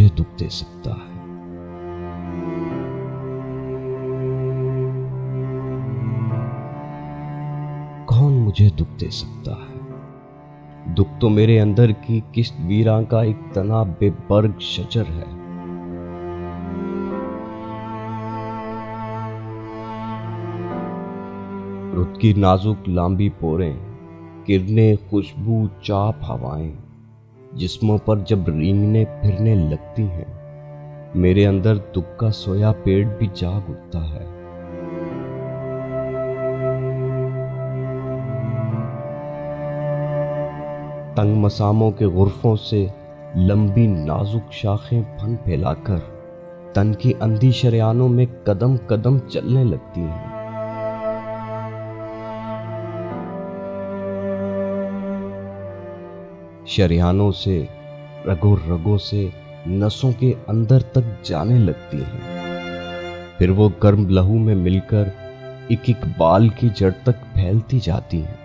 मुझे दुख दे सकता है? कौन मुझे दुख दे सकता है? दुख तो मेरे अंदर की किस्त वीरां का एक तना बेबर्ग शजर है। रुत की नाजुक लांबी पोरें, किरणें, खुशबू, चाप हवाएं जिस्मों पर जब रेंगने फिरने लगती हैं, मेरे अंदर दुख का सोया पेड़ भी जाग उठता है। तंग मसामों के गुर्फों से लंबी नाजुक शाखें फन फैलाकर तन की अंधी शरियानों में कदम कदम चलने लगती हैं। शरियानों से, रगों रगों से, नसों के अंदर तक जाने लगती हैं। फिर वो गर्म लहू में मिलकर एक एक बाल की जड़ तक फैलती जाती हैं।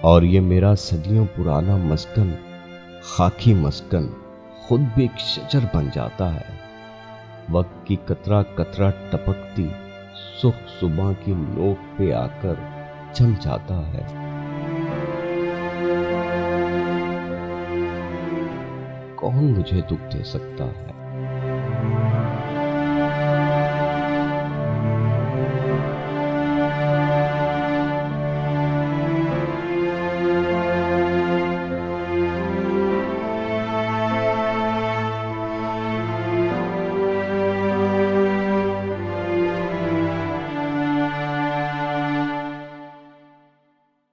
और ये मेरा सदियों पुराना मस्कन, खाकी मस्कन, खुद भी एक शजर बन जाता है। वक्त की कतरा कतरा टपकती सुख सुबह की नोक पे आकर जम जाता है। कौन मुझे दुख दे सकता है?